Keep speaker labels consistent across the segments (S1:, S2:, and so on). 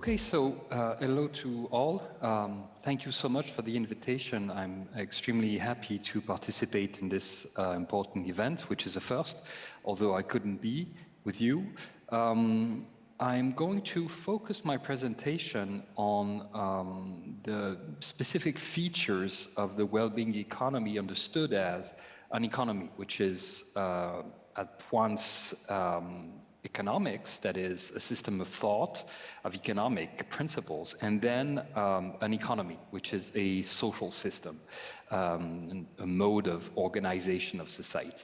S1: Okay, so hello to all. Thank you so much for the invitation. I'm extremely happy to participate in this important event, which is a first, although I couldn't be with you. I'm going to focus my presentation on the specific features of the well-being economy understood as an economy, which is at once economics, that is a system of thought, of economic principles, and then an economy, which is a social system, a mode of organization of society.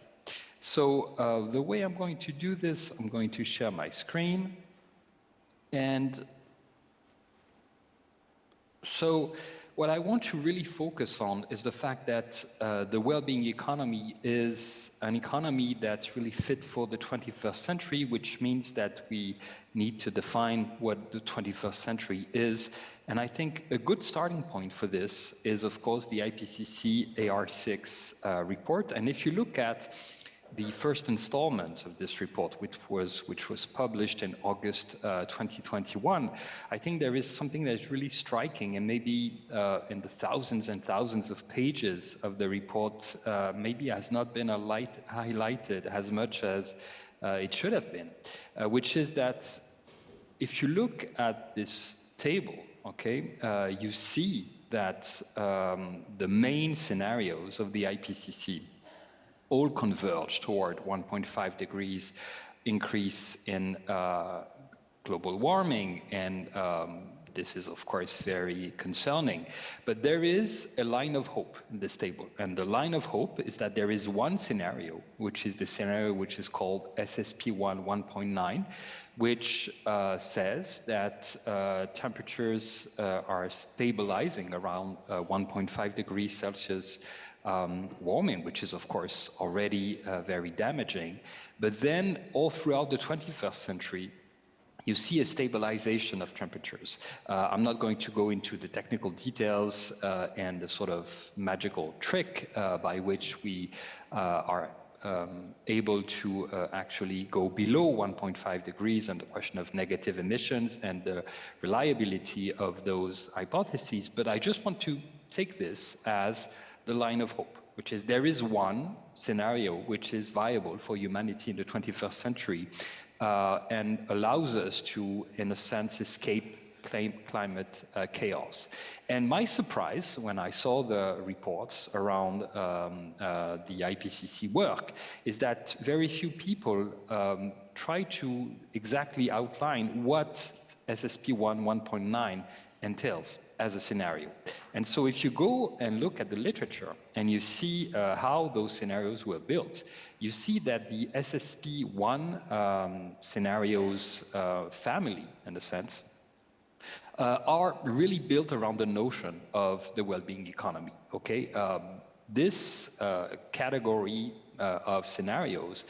S1: So the way I'm going to do this, I'm going to share my screen. And so what I want to really focus on is the fact that the well-being economy is an economy that's really fit for the 21st century, which means that we need to define what the 21st century is. And I think a good starting point for this is, of course, the IPCC AR6 report. And if you look at the first installment of this report, which was published in August 2021, I think there is something that is really striking, and maybe in the thousands and thousands of pages of the report, maybe has not been highlighted as much as it should have been, which is that if you look at this table, okay, you see that the main scenarios of the IPCC all converge toward 1.5 degrees increase in global warming, and this is of course very concerning. But there is a line of hope in this table, and the line of hope is that there is one scenario, which is the scenario which is called SSP1 1.9, which says that temperatures are stabilizing around 1.5 degrees Celsius warming, which is of course already very damaging. But then all throughout the 21st century, you see a stabilization of temperatures. I'm not going to go into the technical details and the sort of magical trick by which we are able to actually go below 1.5 degrees, and the question of negative emissions and the reliability of those hypotheses. But I just want to take this as the line of hope, which is there is one scenario which is viable for humanity in the 21st century and allows us to, in a sense, escape climate chaos. And my surprise when I saw the reports around the IPCC work is that very few people try to exactly outline what SSP1 1.9 entails as a scenario. And so if you go and look at the literature and you see how those scenarios were built, you see that the SSP1 scenarios family, in a sense, are really built around the notion of the well-being economy, okay? This category of scenarios,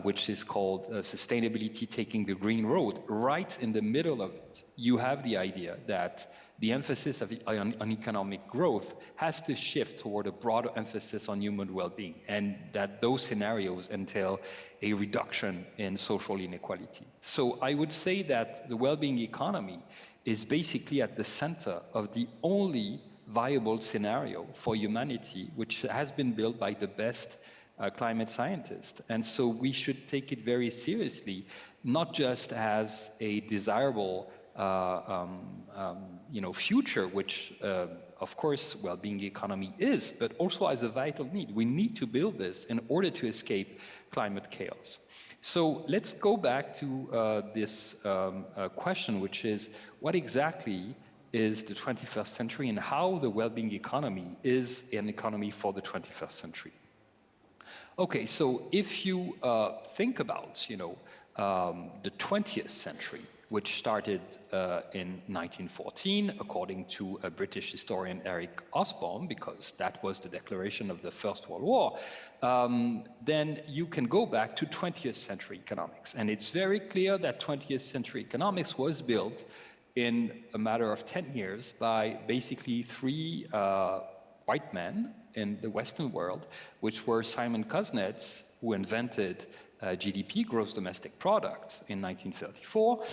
S1: which is called sustainability taking the green road, right in the middle of it, you have the idea that the emphasis on economic growth has to shift toward a broader emphasis on human well-being, and that those scenarios entail a reduction in social inequality. So I would say that the well-being economy is basically at the center of the only viable scenario for humanity, which has been built by the best climate scientists. And so we should take it very seriously, not just as a desirable future, which of course well-being economy is, but also as a vital need. We need to build this in order to escape climate chaos. So let's go back to this question, which is what exactly is the 21st century and how the well-being economy is an economy for the 21st century. Okay, so if you think about, the 20th century, which started in 1914, according to a British historian, Eric Osborne, because that was the declaration of the First World War, then you can go back to 20th century economics. And it's very clear that 20th century economics was built in a matter of 10 years by basically three white men in the Western world, which were Simon Kuznets, who invented GDP, gross domestic product, in 1934.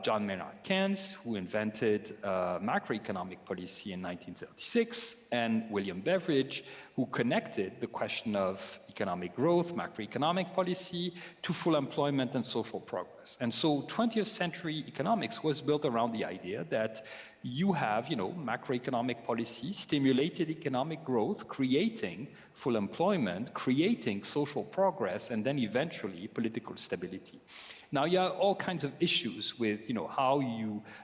S1: John Maynard Keynes, who invented macroeconomic policy in 1936, and William Beveridge, who connected the question of economic growth, macroeconomic policy, to full employment and social progress. And so 20th century economics was built around the idea that you have, macroeconomic policy, stimulated economic growth, creating full employment, creating social progress, and then eventually political stability. Now, you have all kinds of issues with, how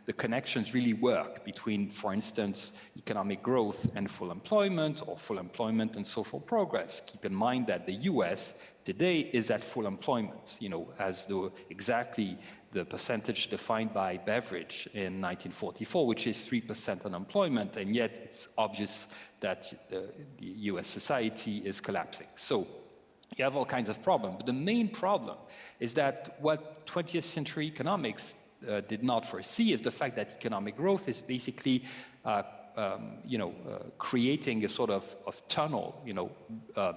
S1: the connections really work between, for instance, economic growth and full employment, or full employment and social progress. Keep in mind that the US today is at full employment, as exactly the percentage defined by Beveridge in 1944, which is 3% unemployment, and yet it's obvious that the US society is collapsing. So you have all kinds of problems, but the main problem is that what 20th century economics did not foresee is the fact that economic growth is basically creating a sort of tunnel,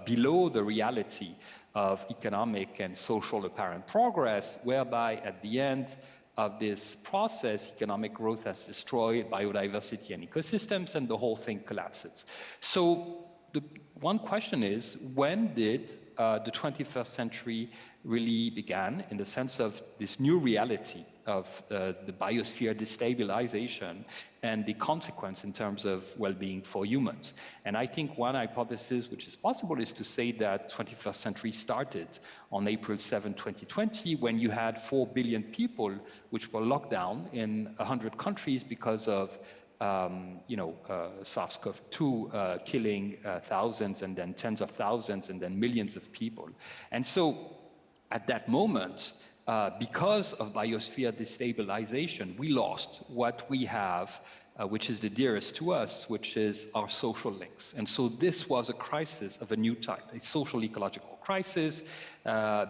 S1: below the reality of economic and social apparent progress, whereby at the end of this process, economic growth has destroyed biodiversity and ecosystems, and the whole thing collapses. So the one question is, when did the 21st century really began, in the sense of this new reality of the biosphere destabilization and the consequence in terms of well-being for humans? And I think one hypothesis which is possible is to say that 21st century started on April 7, 2020, when you had 4 billion people which were locked down in 100 countries because of SARS-CoV-2 killing thousands, and then tens of thousands, and then millions of people. And so at that moment, because of biosphere destabilization, we lost what we have, which is the dearest to us, which is our social links. And so this was a crisis of a new type, a social ecological crisis,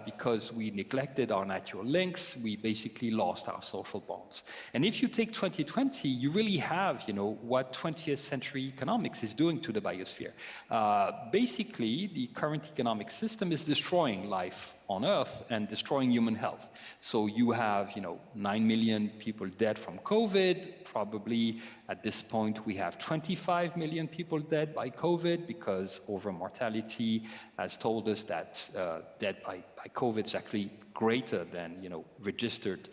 S1: because we neglected our natural links. We basically lost our social bonds. And if you take 2020, you really have, what 20th century economics is doing to the biosphere. Basically, the current economic system is destroying life on Earth and destroying human health. So you have, 9 million people dead from COVID. Probably at this point, we have 25 million people dead by COVID, because over-mortality has told us that death by COVID is actually greater than, registered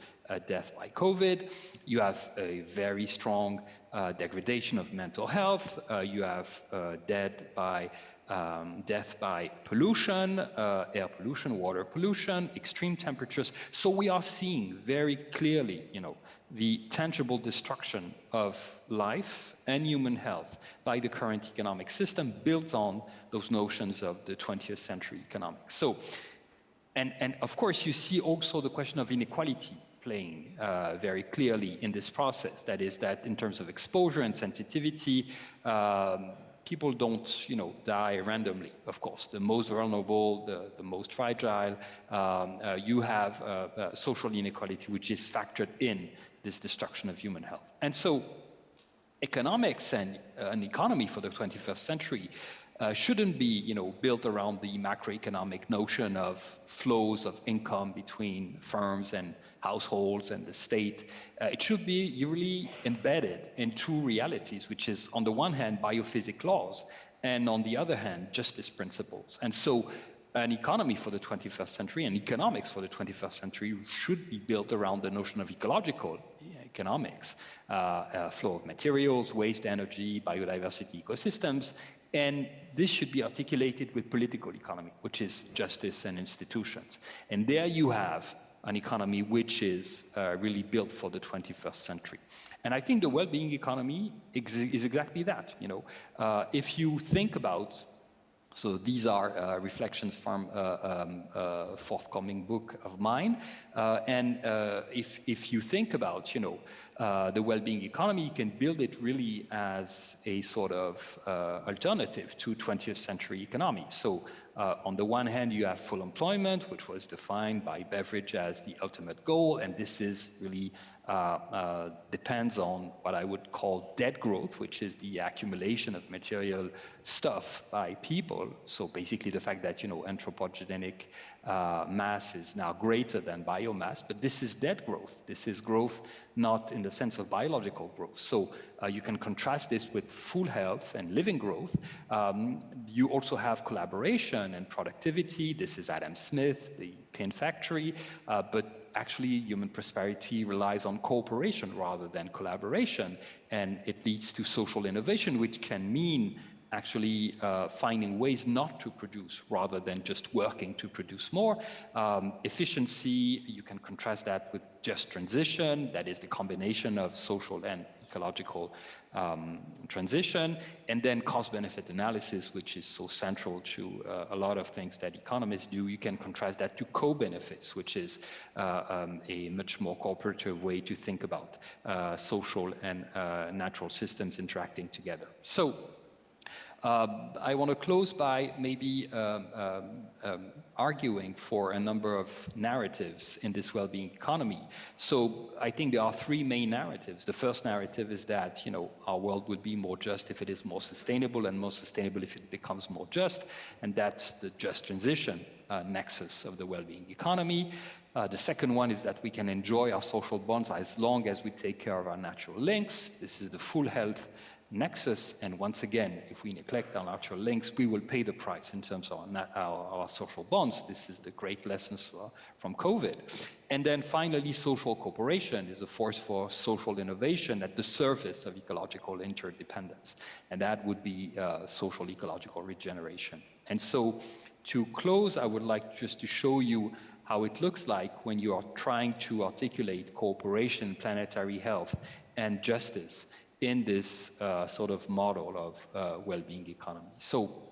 S1: death by COVID. You have a very strong degradation of mental health. You have death by pollution, air pollution, water pollution, extreme temperatures. So we are seeing very clearly, the tangible destruction of life and human health by the current economic system built on those notions of the 20th century economics. So, and of course, you see also the question of inequality playing very clearly in this process. That is, that in terms of exposure and sensitivity, people don't, die randomly. Of course, the most vulnerable, the most fragile, you have social inequality, which is factored in this destruction of human health. And so economics and an economy for the 21st century shouldn't be, built around the macroeconomic notion of flows of income between firms and households and the state. It should be really embedded in two realities, which is, on the one hand, biophysics laws, and on the other hand, justice principles. And so an economy for the 21st century and economics for the 21st century should be built around the notion of ecological economics, flow of materials, waste, energy, biodiversity, ecosystems. And this should be articulated with political economy, which is justice and institutions. And there you have an economy which is really built for the 21st century. And I think the well-being economy is exactly that. If you think about, so these are reflections from a forthcoming book of mine. And if you think about, the well-being economy, you can build it really as a sort of alternative to 20th century economy. So on the one hand, you have full employment, which was defined by Beveridge as the ultimate goal, and this is really depends on what I would call debt growth, which is the accumulation of material stuff by people. So basically the fact that, anthropogenic mass is now greater than biomass, but this is debt growth. This is growth not in the sense of biological growth. So you can contrast this with full health and living growth. You also have collaboration and productivity. This is Adam Smith, the pin factory, but actually human prosperity relies on cooperation rather than collaboration, and it leads to social innovation, which can mean actually finding ways not to produce rather than just working to produce more. Efficiency, you can contrast that with just transition, that is the combination of social and ecological transition, and then cost-benefit analysis, which is so central to a lot of things that economists do. You can contrast that to co-benefits, which is a much more cooperative way to think about social and natural systems interacting together. So I want to close by maybe arguing for a number of narratives in this well-being economy. So I think there are three main narratives. The first narrative is that, our world would be more just if it is more sustainable, and more sustainable if it becomes more just, and that's the just transition nexus of the well-being economy. The second one is that we can enjoy our social bonds as long as we take care of our natural links. This is the full health nexus, and once again, if we neglect our natural links, we will pay the price in terms of our social bonds. This is the great lessons from COVID. And then finally, social cooperation is a force for social innovation at the surface of ecological interdependence, and that would be social ecological regeneration. And so to close, I would like just to show you how it looks like when you are trying to articulate cooperation, planetary health, and justice in this sort of model of well-being economy. So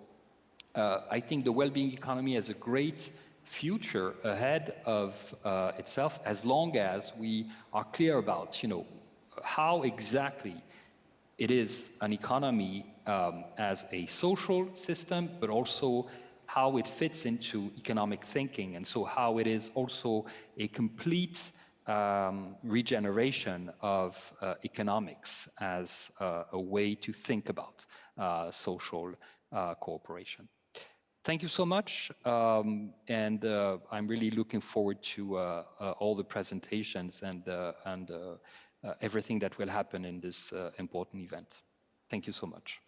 S1: I think the well-being economy has a great future ahead of itself, as long as we are clear about, how exactly it is an economy as a social system, but also how it fits into economic thinking, and so how it is also a complete regeneration of economics as a way to think about social cooperation. Thank you so much, and I'm really looking forward to all the presentations and everything that will happen in this important event. Thank you so much.